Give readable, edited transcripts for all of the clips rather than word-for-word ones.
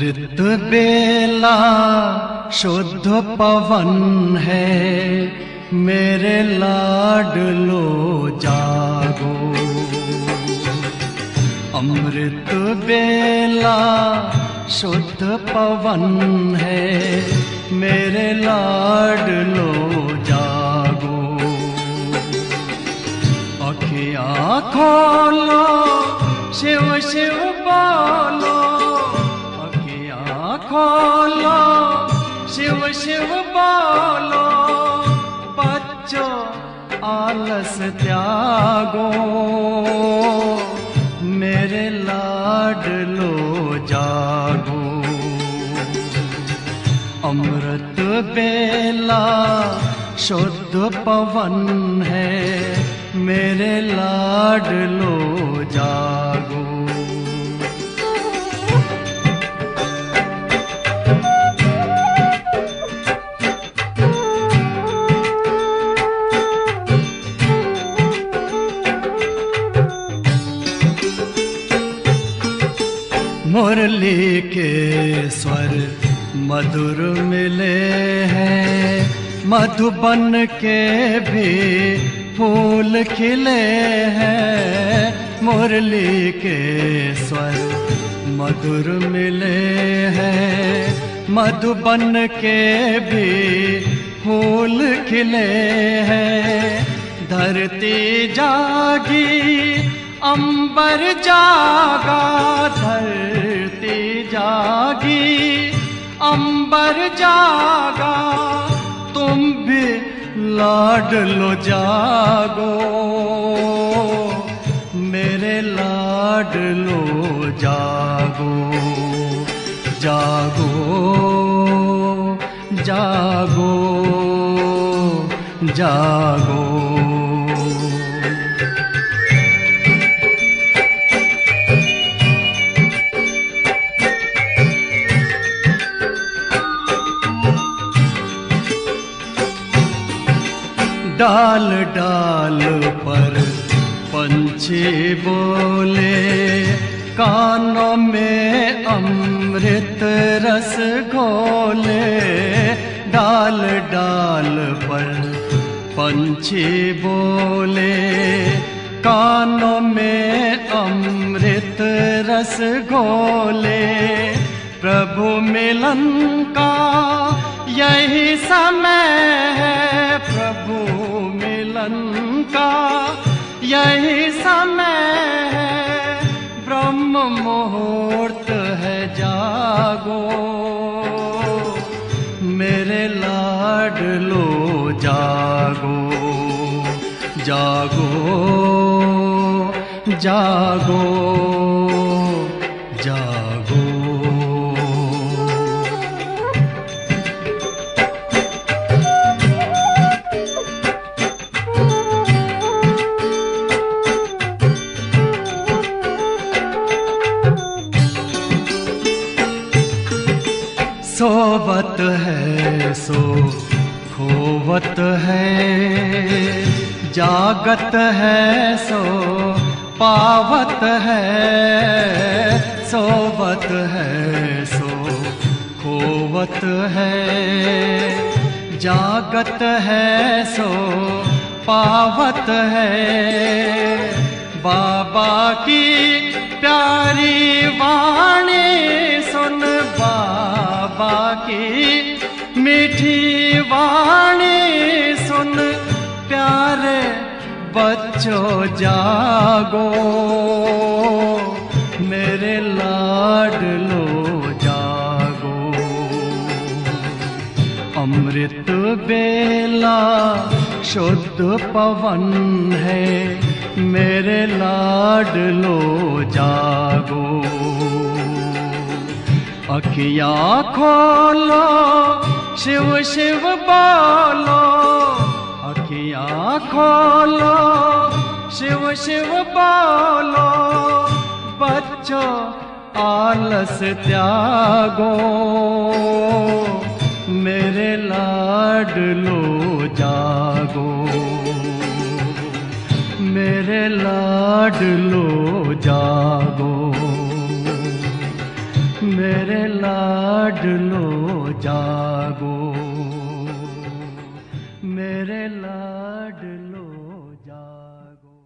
अमृत बेला शुद्ध पवन है, मेरे लाडलो जागो। अमृत बेला शुद्ध पवन है, मेरे लाडलो जागो। अखियाँ खोलो, शिव शिव बोलो, अखियाँ खोलो, शिव शिव बोलो। बच्चों आलस त्यागो, मेरे लाडलो जागो। अमृत बेला शुद्ध पवन है, मेरे लाडलो जागो। मुरली के स्वर मधुर मिले हैं, मधुबन के भी फूल खिले हैं। मुरली के स्वर मधुर मिले हैं, मधुबन के भी फूल खिले हैं। धरती जागी, अंबर जागा, धरती जागी, अंबर जागा। तुम भी लाडलो जागो, मेरे लाडलो जागो। जागो जागो जागो। डाल डाल पर पंछी बोले, कानों में अमृत रस घोले। डाल डाल पर पंछी बोले, कानों में अमृत रस घोले। प्रभु मिलन का यही समय है, प्रभु मिलन का यही समय है। ब्रह्म मुहूर्त है, जागो, मेरे लाडलो जागो। जागो जागो जागो। सोवत है सो खोवत है, जागत है सो पावत है। सोवत है सो खोवत है, जागत है सो पावत है। बाबा की प्यारी वाणी सुन, बाबा की मीठी वाणी सुन। प्यारे बच्चों जागो, मेरे लाडलो जागो। अमृत बेला शुद्ध पवन है, मेरे लाडलो जागो। अखियाँ खोलो, शिव शिव बोलो, अखियाँ खोलो, शिव शिव बोलो। बच्चों आलस त्यागो, मेरे लाडलो जागो। मेरे लाडलो जागो, मेरे लाडलो लाडलो जागो, मेरे लाडलो जागो।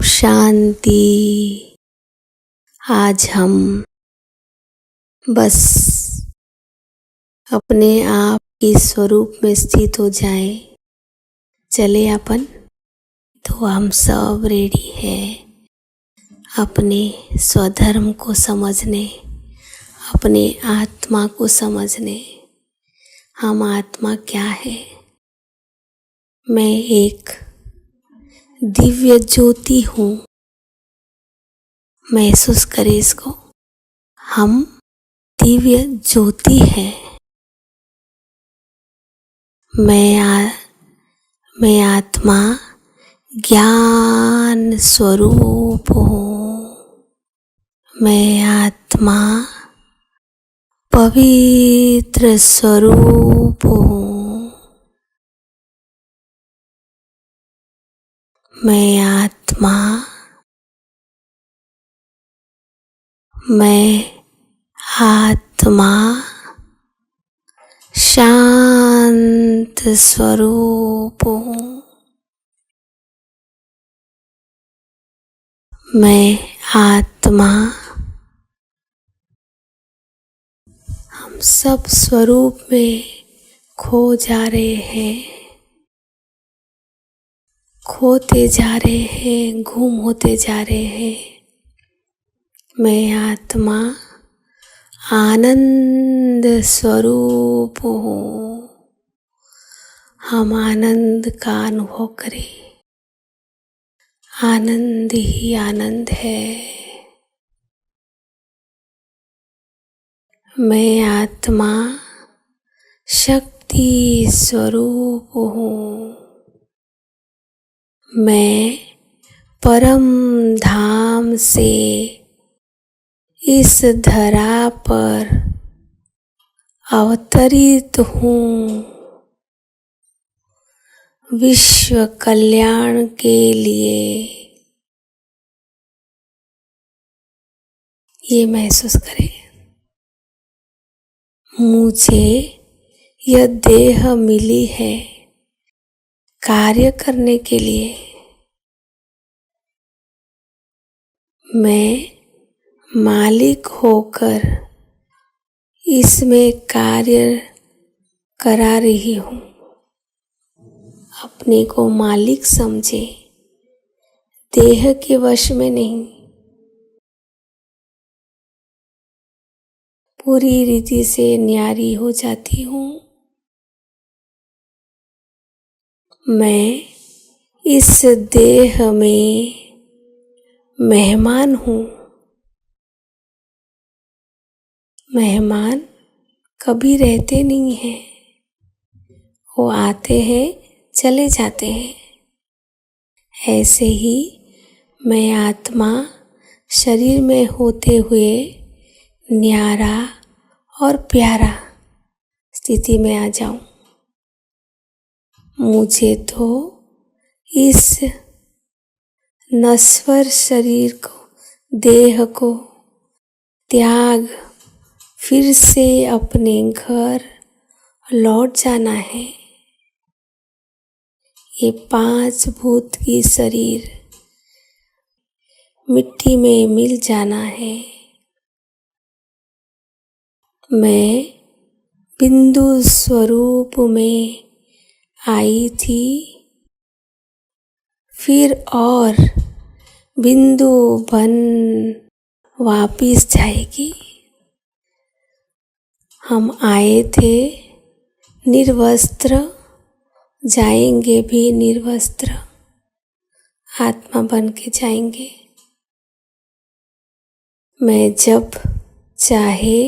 शांति। आज हम बस अपने आप के स्वरूप में स्थित हो जाएं। चले अपन, तो हम सब रेडी हैं अपने स्वधर्म को समझने, अपने आत्मा को समझने। हम आत्मा क्या है? मैं एक दिव्य ज्योति हूँ। महसूस करें इसको, हम दिव्य ज्योति हैं। मैं आत्मा ज्ञान स्वरूप हूँ। मैं आत्मा पवित्र स्वरूप हूँ। मैं आत्मा शांत स्वरूप हूँ। मैं आत्मा, हम सब स्वरूप में खो जा रहे हैं, खोते जा रहे हैं, गुम होते जा रहे हैं। मैं आत्मा आनंद स्वरूप हूँ। हम आनंद का अनुभव करें। आनंद ही आनंद है। मैं आत्मा शक्ति स्वरूप हूँ। मैं परम धाम से इस धरा पर अवतरित हूँ विश्व कल्याण के लिए। ये महसूस करें, मुझे यह देह मिली है कार्य करने के लिए। मैं मालिक होकर इसमें कार्य करा रही हूँ। अपने को मालिक समझे, देह के वश में नहीं। पूरी रीति से न्यारी हो जाती हूँ। मैं इस देह में मेहमान हूँ। मेहमान कभी रहते नहीं हैं, वो आते हैं चले जाते हैं। ऐसे ही मैं आत्मा शरीर में होते हुए न्यारा और प्यारा स्थिति में आ जाऊं। मुझे तो इस नश्वर शरीर को, देह को त्याग फिर से अपने घर लौट जाना है। ये 5 भूत की शरीर मिट्टी में मिल जाना है। मैं बिंदु स्वरूप में आई थी, फिर और बिंदु बन वापिस जाएगी। हम आए थे निर्वस्त्र, जाएंगे भी निर्वस्त्र, आत्मा बन के जाएंगे। मैं जब चाहे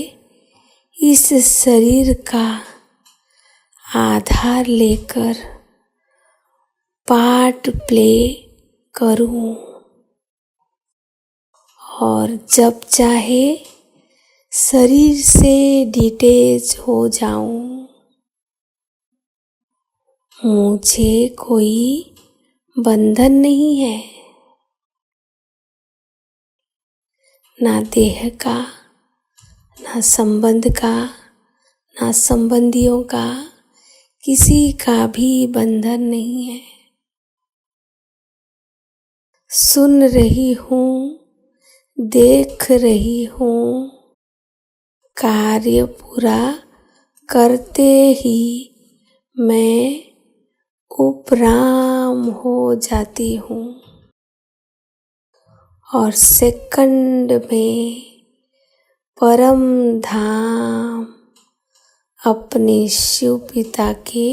इस शरीर का आधार लेकर पार्ट प्ले करूं और जब चाहे शरीर से डिटैच हो जाऊं। मुझे कोई बंधन नहीं है, ना देह का, ना संबंध का, ना संबंधियों का, किसी का भी बंधन नहीं है। सुन रही हूँ, देख रही हूँ, कार्य पूरा करते ही मैं उपराम हो जाती हूँ और सेकंड में परम धाम अपने शिव पिता के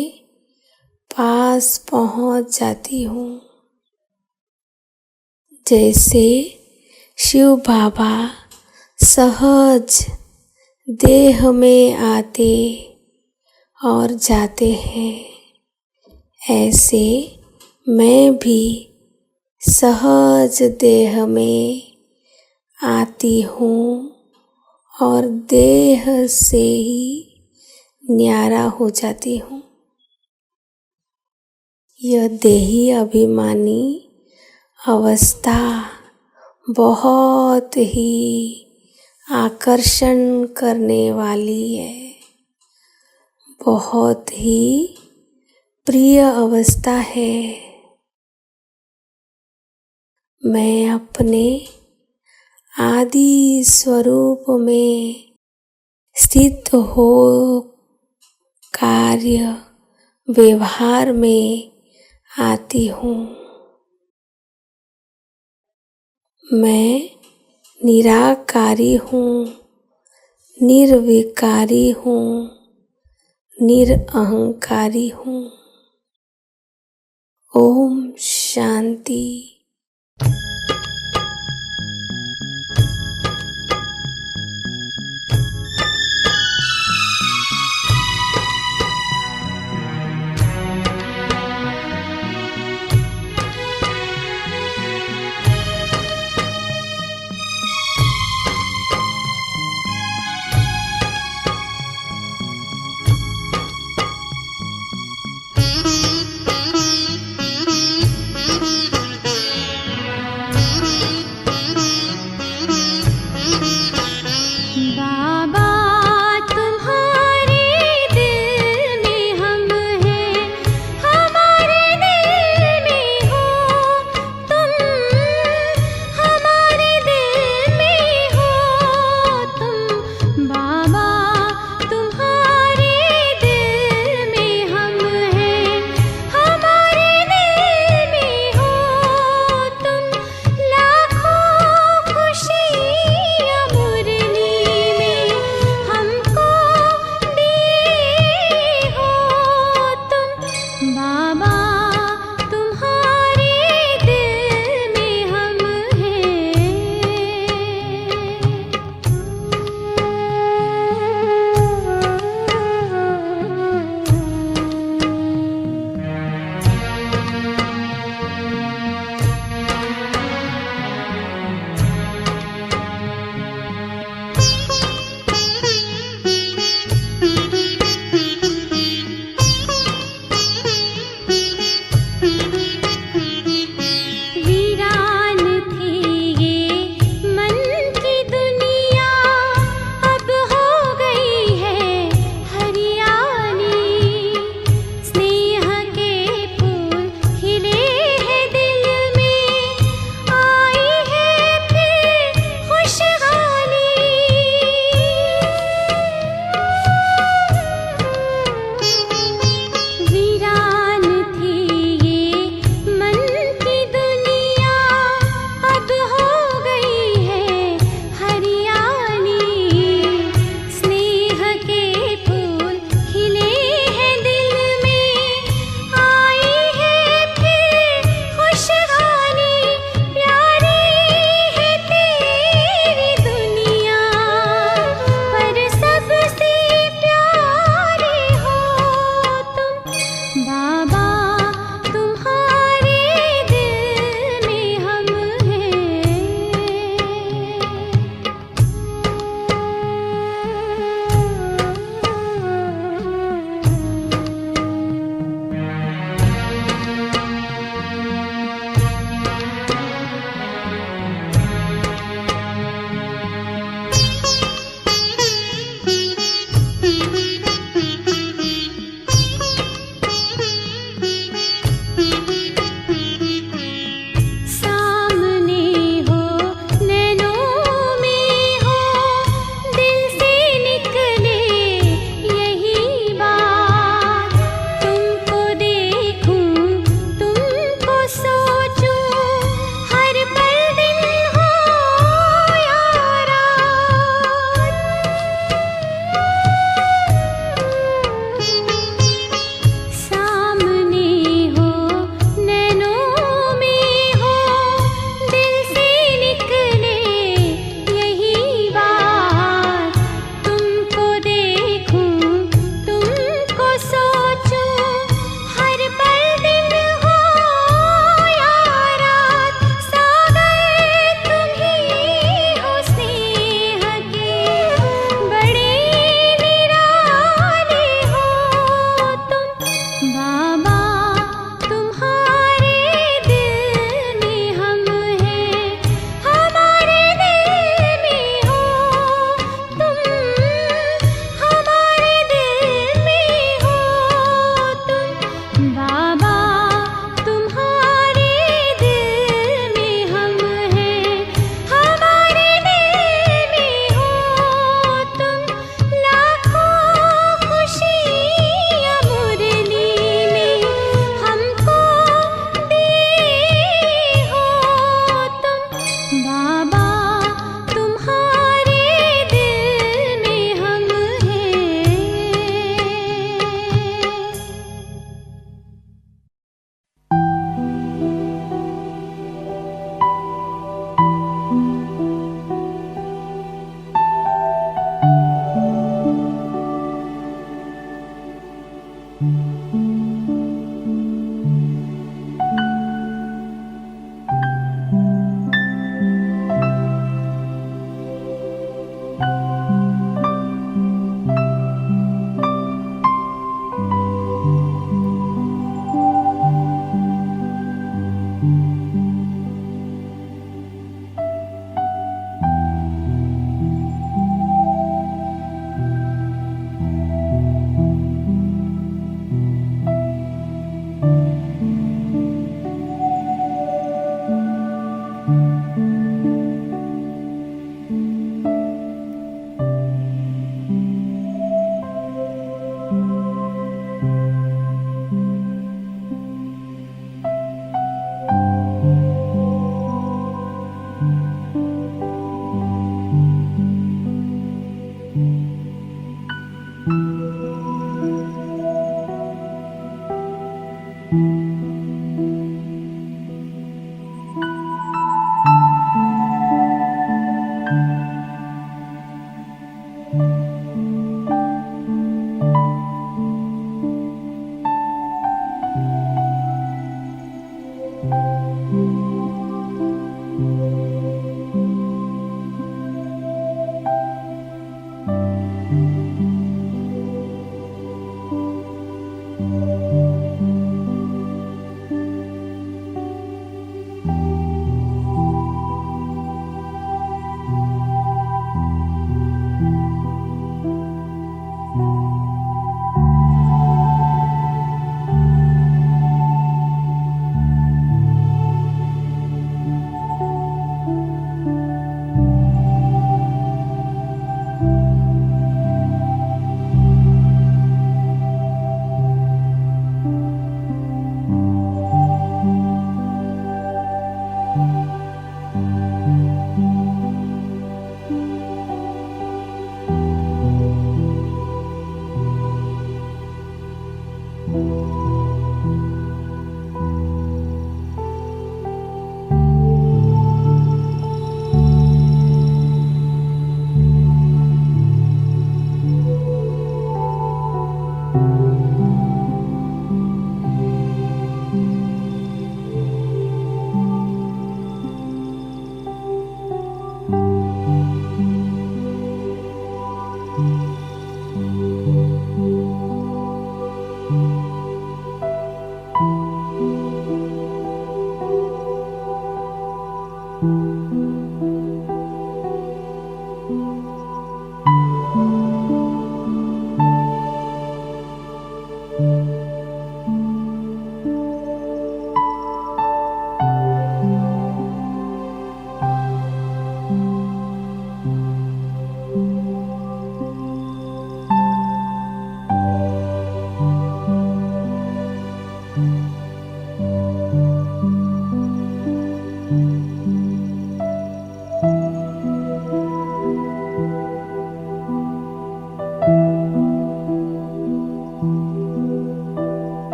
पास पहुँच जाती हूँ। जैसे शिव बाबा सहज देह में आते और जाते हैं, ऐसे मैं भी सहज देह में आती हूँ और देह से ही न्यारा हो जाती हूँ। यह देही अभिमानी अवस्था बहुत ही आकर्षण करने वाली है, बहुत ही प्रिय अवस्था है। मैं अपने आदि स्वरूप में स्थित हो कार्य व्यवहार में आती हूँ। मैं निराकारी हूँ, निर्विकारी हूँ, निरअहंकारी हूँ। ओम शांति।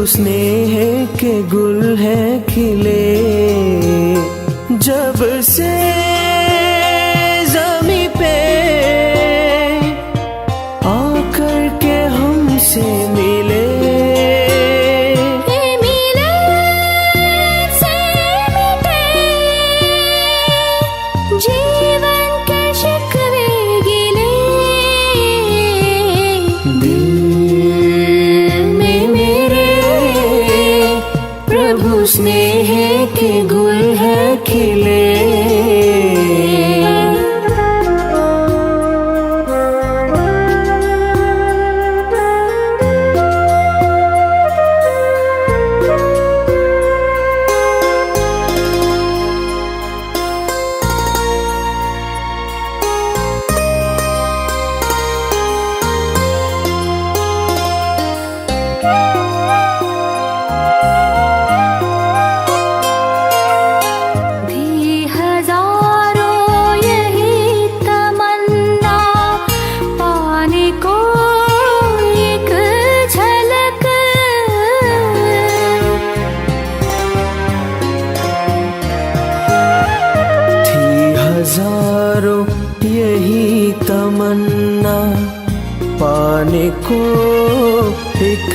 स्नेह के गुल है खिले, जब से ज़मीं पे आकर के हमसे मिले। जीवन के शिकवे गिले, दिल में मेरे प्रभु स्नेह के गुल है खिले। हजारों यही तमन्ना, पाने को एक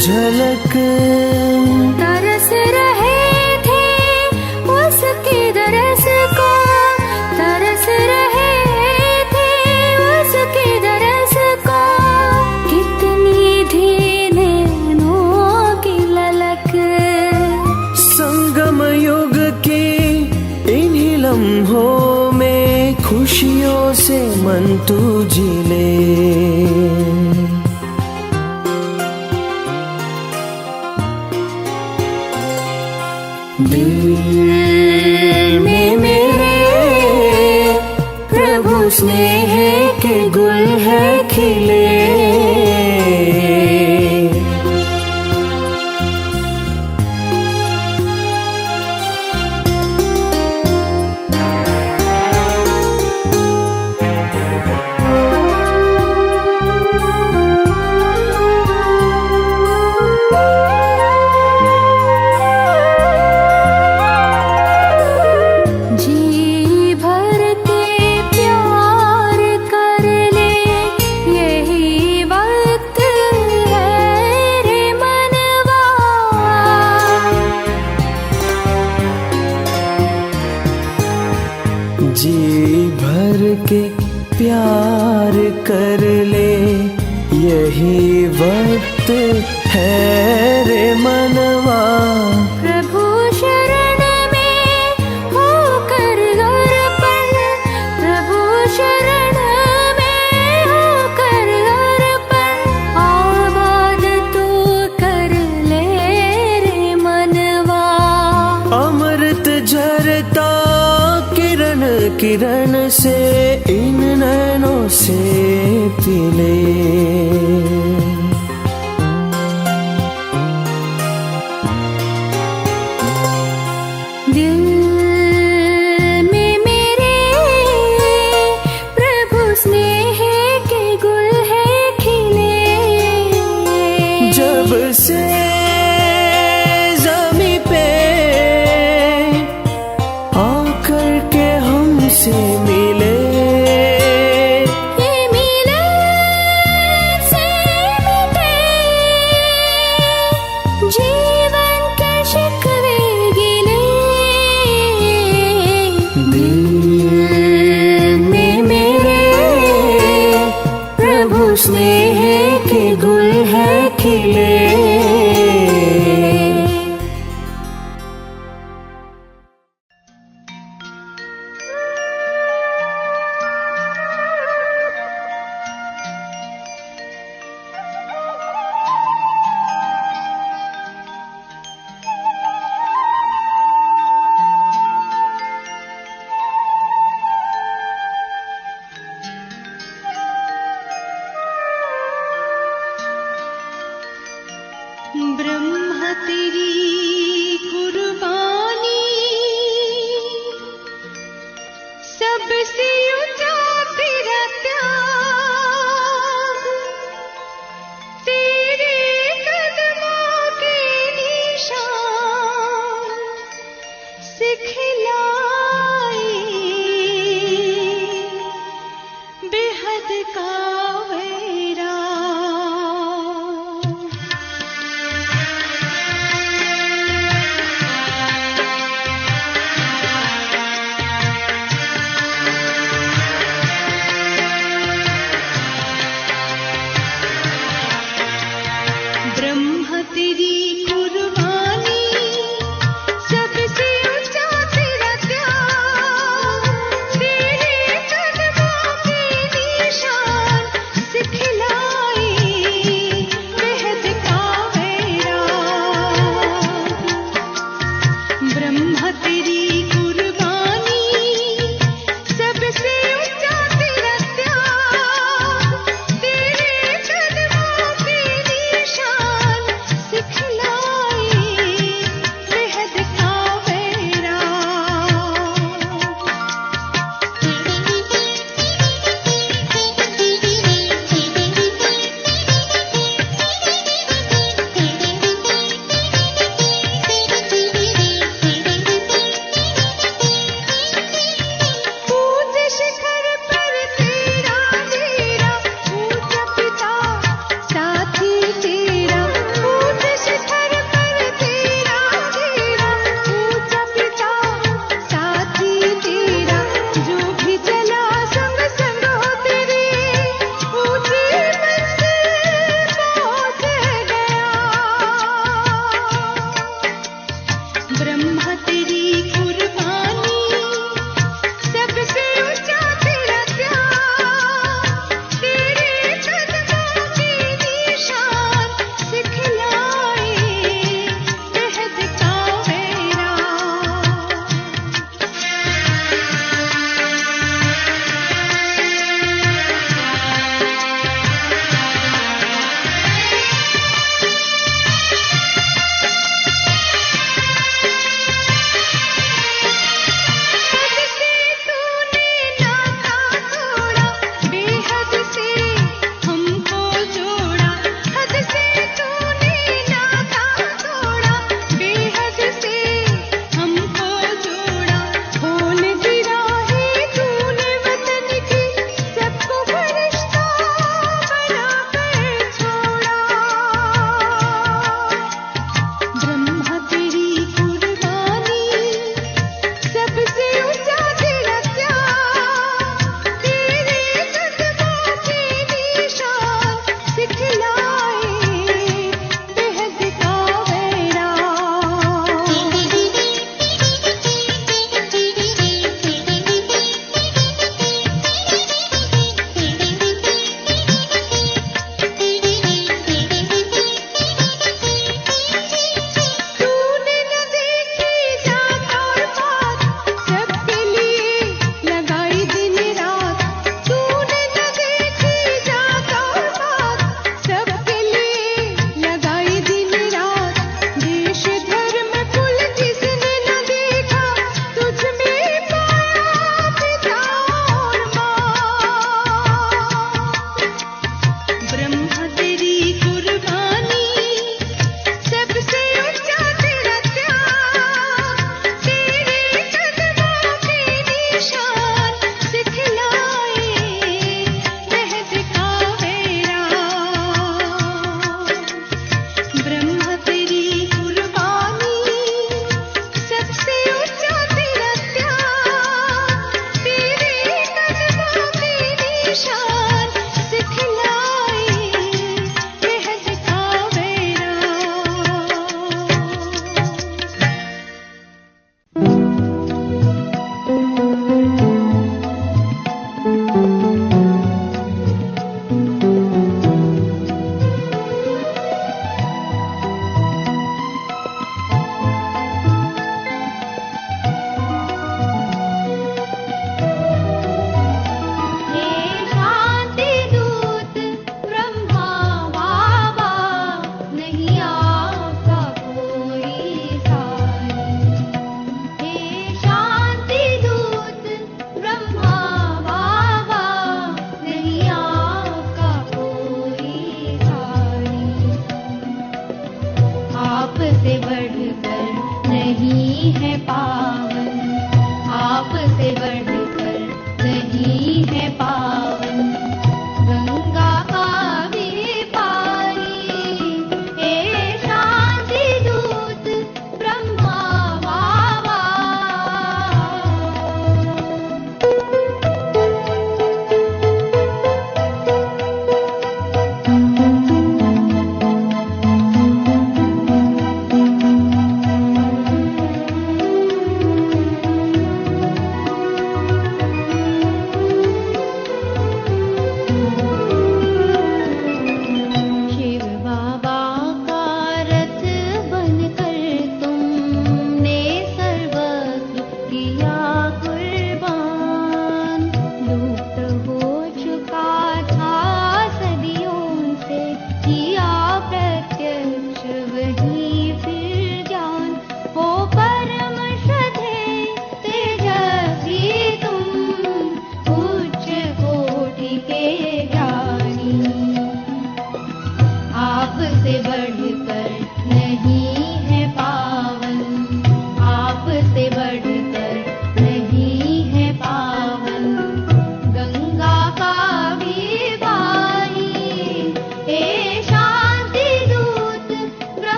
झलक। तरस रहे थे उसकी दरस को, तरस रहे थे उसकी दरस को, कितनी थी नैनों की ललक। संगम युग की इन्हीं लम्हों में खुशियों से मन तू जी ले। दिल में मेरे प्रभु स्नेह के गुल है खिले। जी भर के प्यार कर ले, यही वक्त है रे मनवा। प्रभु शरण में होकर अर्पण, प्रभु शरण में होकर अर्पण, आबाद तू कर ले रे मनवा। अमृत झरता किरण किरण से इन नैनों से पिले। दिल में मेरे प्रभु स्नेह के गुल है खिले। जब से ज़मीं पे आकर के हमसे मिले, ये मिले से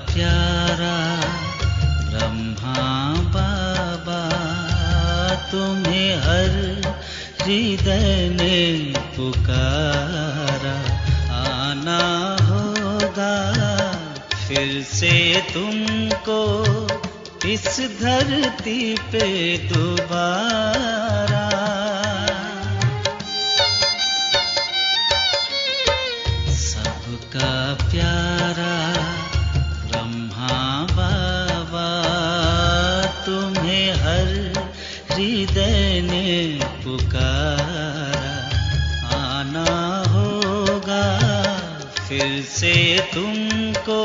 प्यारा ब्रह्मा बाबा, तुम्हें हर हृदय ने पुकारा। आना होगा फिर से तुमको इस धरती पे दोबारा। सबका प्यारा ब्रह्मा बाबा, तुम्हें हर हृदय ने पुकारा। आना होगा फिर से तुमको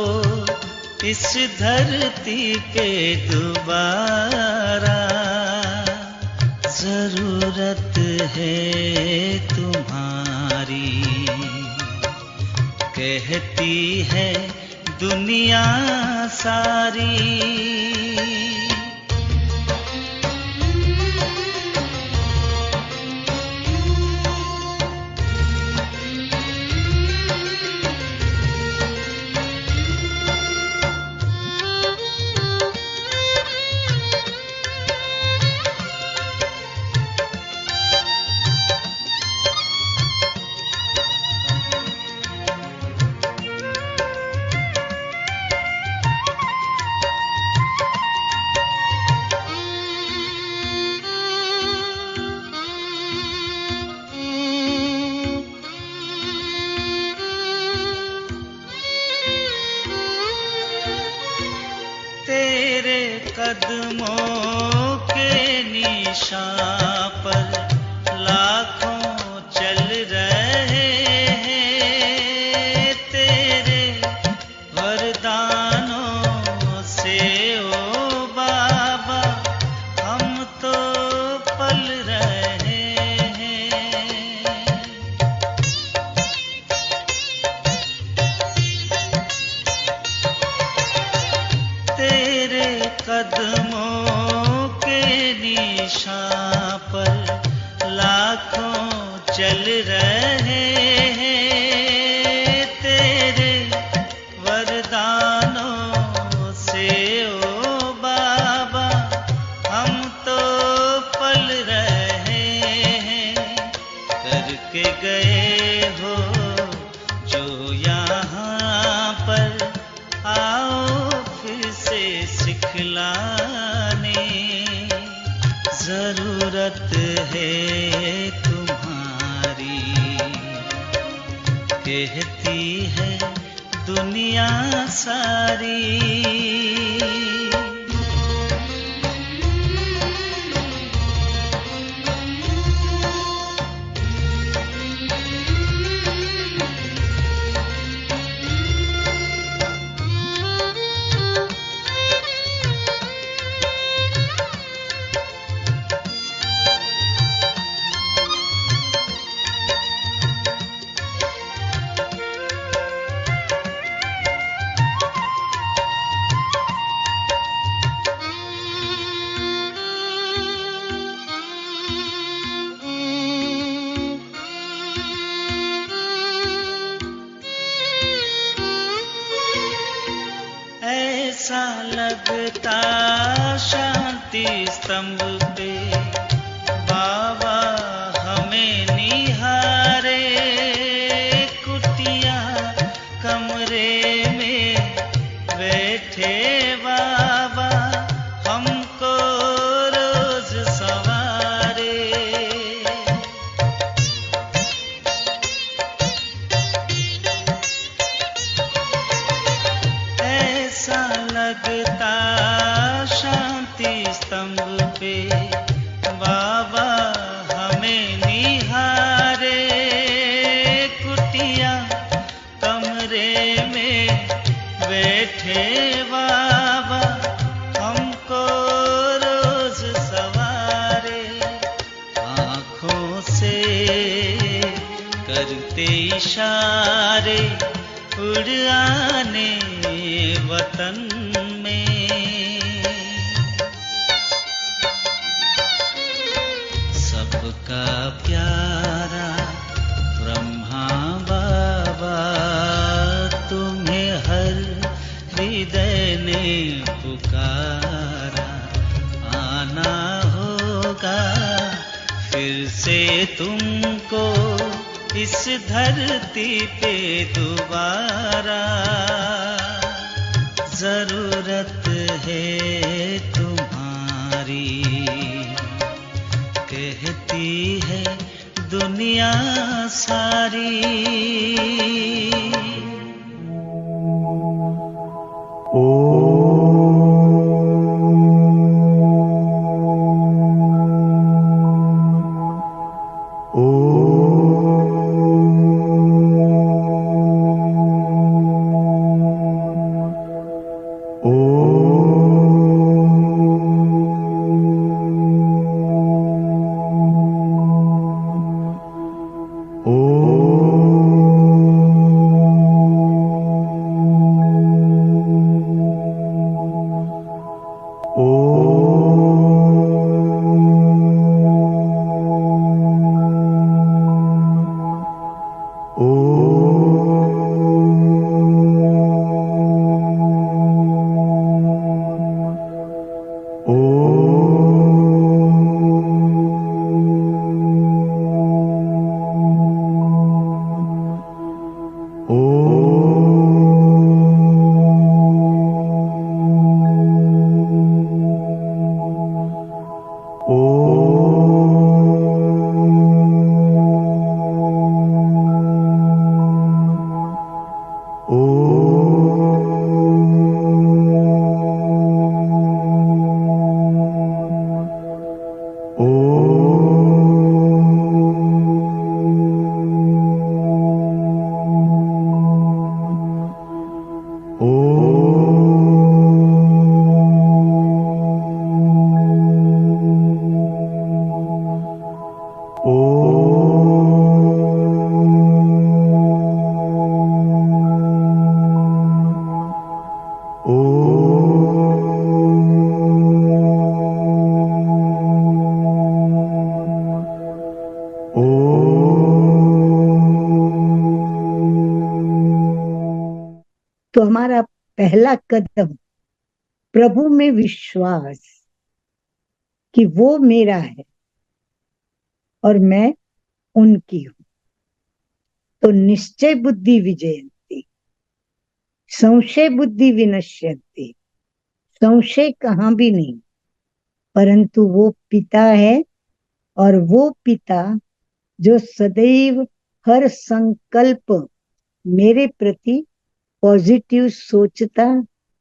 इस धरती पे दोबारा। जरूरत है तुम्हारी, कहती है दुनिया सारी। तेरे कदमों के निशान पर लाखों चल रहे हैं। तेरे वरदानों से ओ बाबा हम तो पल रहे हैं। तेरे कदमों के निशान पर लाखों चल रहे हैं। तेरे वरदानों से ओ बाबा हम तो पल रहे हैं। करके गए हो जो यहाँ पर, आओ फिर से सिखलाने। जरूरत है तुम्हारी, कहती है दुनिया सारी। ऐसा लगता शांति स्तंभ पे बाबा हमें निहारे। कुटिया कमरे में बैठे बाबा हमको रोज सवारे। ऐसा लगता शांति स्तंभ पे बाबा हमें निहारे। कुटिया कमरे में बैठे बाबा हमको रोज सवारे। आँखों से करते इशारे उड़ आने वतन में। सबका प्यारा ब्रह्मा बाबा, तुम्हें हर हृदय तुमको इस धरती पे दोबारा। जरूरत है तुम्हारी, कहती है दुनिया सारी। तो हमारा पहला कदम प्रभु में विश्वास कि वो मेरा है और मैं उनकी हूं। तो निश्चय बुद्धि विजयन्ति, संशय बुद्धि विनश्यन्ति। संशय कहाँ भी नहीं, परंतु वो पिता है और वो पिता जो सदैव हर संकल्प मेरे प्रति पॉजिटिव सोचता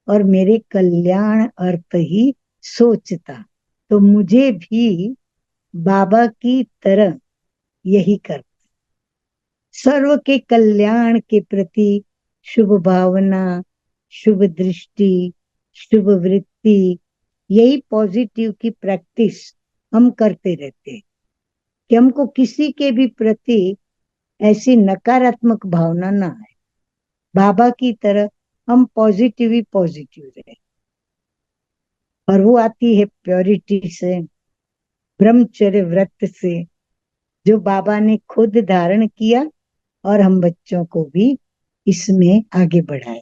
और मेरे कल्याण अर्थ ही सोचता। तो मुझे भी बाबा की तरह यही करता, सर्व के कल्याण के प्रति शुभ भावना, शुभ दृष्टि, शुभ वृत्ति, यही पॉजिटिव की प्रैक्टिस हम करते रहते हैं कि हमको किसी के भी प्रति ऐसी नकारात्मक भावना ना आए। बाबा की तरह हम पॉजिटिव ही पॉजिटिव रहे, और वो आती है प्योरिटी से, ब्रह्मचर्य व्रत से, जो बाबा ने खुद धारण किया और हम बच्चों को भी इसमें आगे बढ़ाए।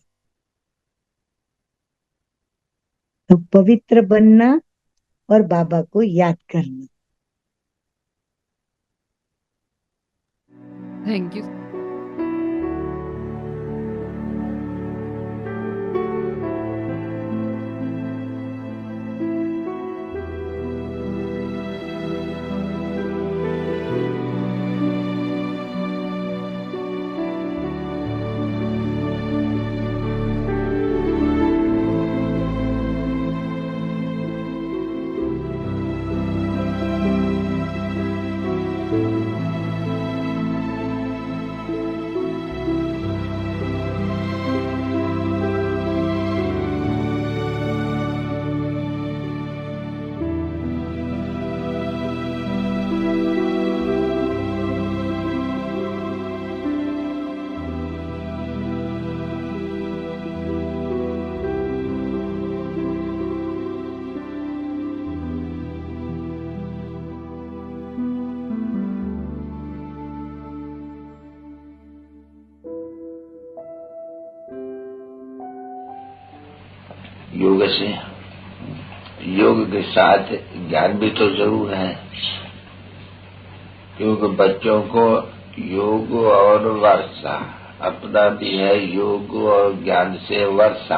तो पवित्र बनना और बाबा को याद करना। Thank you. योग के साथ ज्ञान भी तो जरूर है। क्योंकि बच्चों को योग और वर्षा, अपना भी है योग और ज्ञान से वर्षा,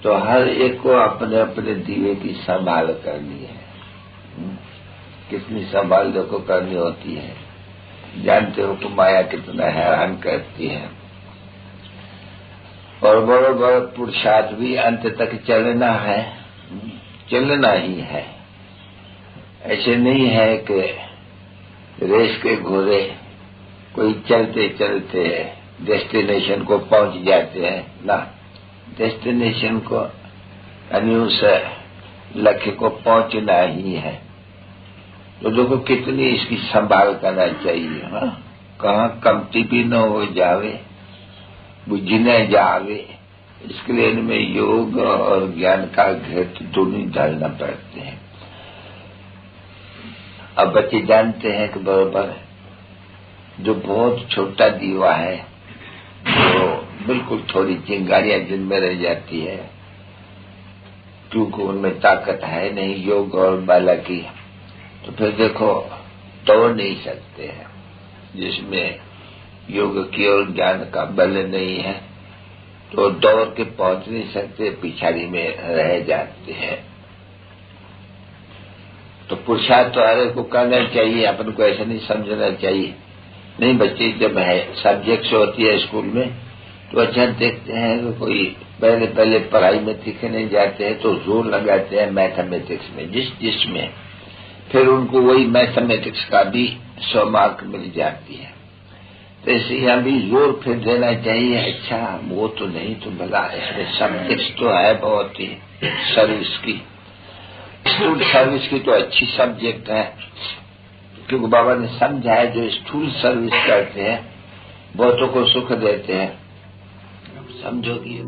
तो हर एक को अपने अपने दीवे की संभाल करनी है। कितनी संभाल देखो करनी होती है। जानते हो कि माया कितना हैरान करती है। और बड़े पुरुषार्थ भी अंत तक चलना है, चलना ही है। ऐसे नहीं है कि रेस के घोड़े कोई चलते चलते डेस्टिनेशन को पहुंच जाते हैं ना, डेस्टिनेशन को उस लक्ष्य को पहुंचना ही है। तो देखो कितनी इसकी संभाल करना चाहिए। कहाँ कमती भी न हो जावे, बुझ न जावे, इसके लिए इनमें योग और ज्ञान का घेत दोनों डालना पड़ते हैं। अब बच्चे जानते हैं कि बराबर जो बहुत छोटा दीवा है, जो बिल्कुल थोड़ी चिंगारियां जिनमें रह जाती है, क्योंकि उनमें ताकत है नहीं योग और बाला की, तो फिर देखो दौड़ नहीं सकते हैं। जिसमें योग की और ज्ञान का बल नहीं है तो दौड़ के पहुंच नहीं सकते, पिछाड़ी में रह जाते हैं। तो पुरुषार्थ तो हर एक को करना चाहिए, अपन को ऐसा नहीं समझना चाहिए। नहीं, बच्चे जब है सब्जेक्ट्स होती है स्कूल में तो अच्छा देखते हैं कि कोई पहले पढ़ाई में सीखने जाते हैं तो जोर लगाते हैं मैथमेटिक्स में, जिसमें फिर उनको वही मैथमेटिक्स का भी 100 मार्क मिल जाती है। तो इसे यहाँ भी जोर फिर देना चाहिए। अच्छा वो तो नहीं तो भला इसमें सब्जेक्ट्स तो है बहुत ही, सर्विस की, स्कूल सर्विस की तो अच्छी सब्जेक्ट है, क्योंकि बाबा ने समझा है जो स्कूल सर्विस करते हैं बहुतों को सुख देते हैं। समझोगी?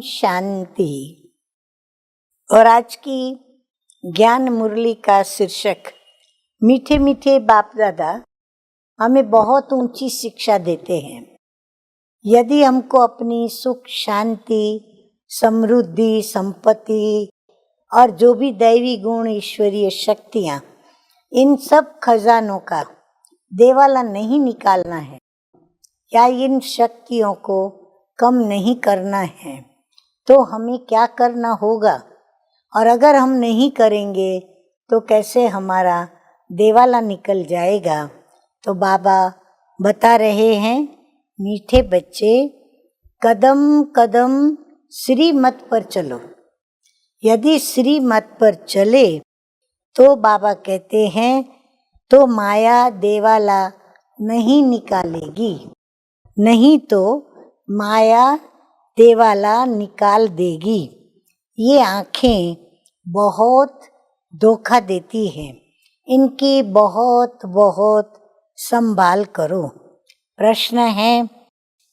शांति। और आज की ज्ञान मुरली का शीर्षक मीठे मीठे बाप दादा हमें बहुत ऊंची शिक्षा देते हैं। यदि हमको अपनी सुख शांति समृद्धि संपत्ति और जो भी दैवी गुण ईश्वरीय शक्तियाँ इन सब खजानों का देवाला नहीं निकालना है या इन शक्तियों को कम नहीं करना है तो हमें क्या करना होगा, और अगर हम नहीं करेंगे तो कैसे हमारा देवाला निकल जाएगा। तो बाबा बता रहे हैं, मीठे बच्चे कदम कदम श्रीमत पर चलो। यदि श्रीमत पर चले तो बाबा कहते हैं तो माया देवाला नहीं निकालेगी, नहीं तो माया देवाला निकाल देगी। ये आँखें बहुत धोखा देती है। इनकी बहुत बहुत संभाल करो। प्रश्न है,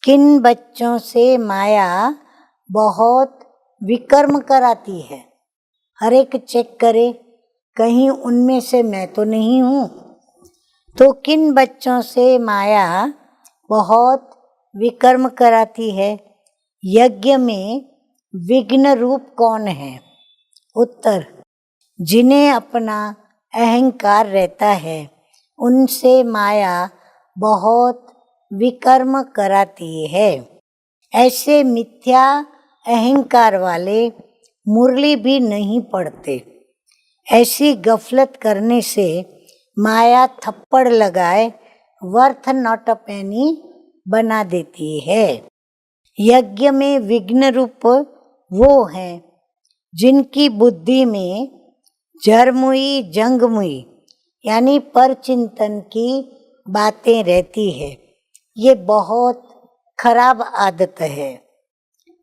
किन बच्चों से माया बहुत विकर्म कराती है? हर एक चेक करे, कहीं उनमें से मैं तो नहीं हूँ। तो किन बच्चों से माया बहुत विकर्म कराती है? यज्ञ में विघ्न रूप कौन है? उत्तर, जिन्हें अपना अहंकार रहता है उनसे माया बहुत विकर्म कराती है। ऐसे मिथ्या अहंकार वाले मुरली भी नहीं पढ़ते। ऐसी गफलत करने से माया थप्पड़ लगाए वर्थ नॉट अ पेनी बना देती है। यज्ञ में विघ्न रूप वो हैं जिनकी बुद्धि में जरमुई जंगमुई यानी परचिंतन की बातें रहती है। ये बहुत खराब आदत है।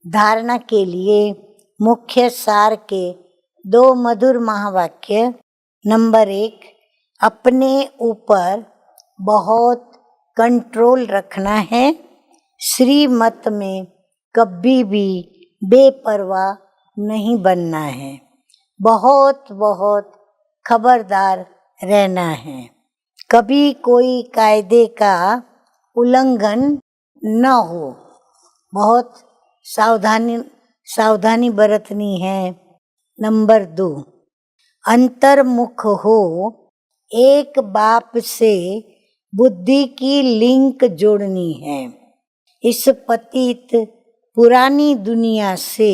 धारणा के लिए मुख्य सार के 2 मधुर महावाक्य। नंबर 1, अपने ऊपर बहुत कंट्रोल रखना है। श्रीमत में कभी भी बेपरवाह नहीं बनना है। बहुत बहुत खबरदार रहना है। कभी कोई कायदे का उल्लंघन न हो। बहुत सावधानी बरतनी है। नंबर 2, अंतर्मुख हो। एक बाप से बुद्धि की लिंक जोड़नी है। इस पतित पुरानी दुनिया से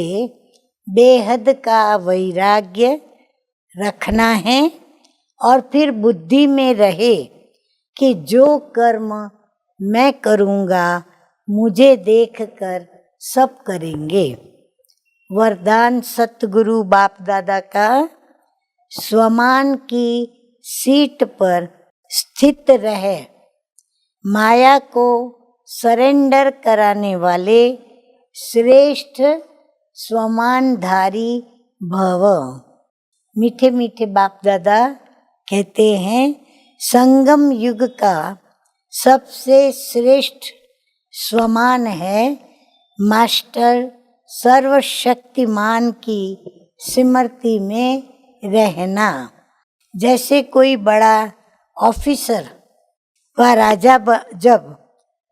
बेहद का वैराग्य रखना है और फिर बुद्धि में रहे कि जो कर्म मैं करूँगा मुझे देखकर सब करेंगे। वरदान सतगुरु बाप दादा का, स्वमान की सीट पर स्थित रहे, माया को सरेंडर कराने वाले श्रेष्ठ स्वमानधारी भव। मीठे मीठे बाप दादा कहते हैं, संगम युग का सबसे श्रेष्ठ स्वमान है मास्टर सर्वशक्तिमान की स्मृति में रहना। जैसे कोई बड़ा ऑफिसर व राजा जब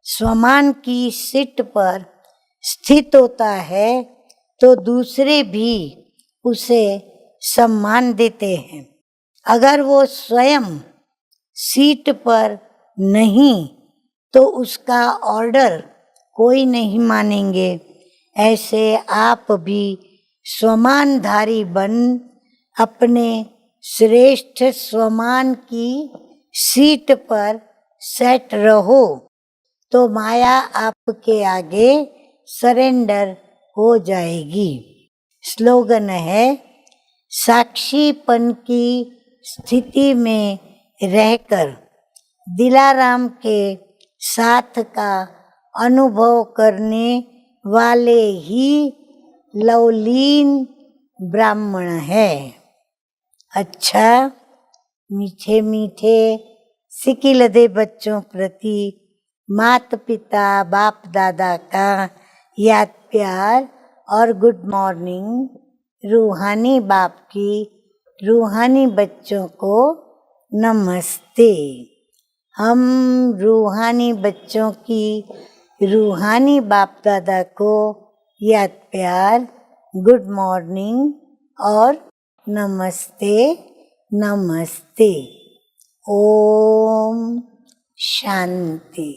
स्वमान की सीट पर स्थित होता है तो दूसरे भी उसे सम्मान देते हैं। अगर वो स्वयं सीट पर नहीं तो उसका ऑर्डर कोई नहीं मानेंगे। ऐसे आप भी स्वमानधारी बन अपने श्रेष्ठ स्वमान की सीट पर सेट रहो तो माया आपके आगे सरेंडर हो जाएगी। स्लोगन है, साक्षीपन की स्थिति में रहकर दिलाराम के साथ का अनुभव करने वाले ही लवलीन ब्राह्मण है। अच्छा, मीठे मीठे सिकिलदे बच्चों प्रति माता पिता बाप दादा का याद प्यार और गुड मॉर्निंग। रूहानी बाप की रूहानी बच्चों को नमस्ते। हम रूहानी बच्चों की रूहानी बाप दादा को याद प्यार, गुड मॉर्निंग और नमस्ते नमस्ते। ओम शांति।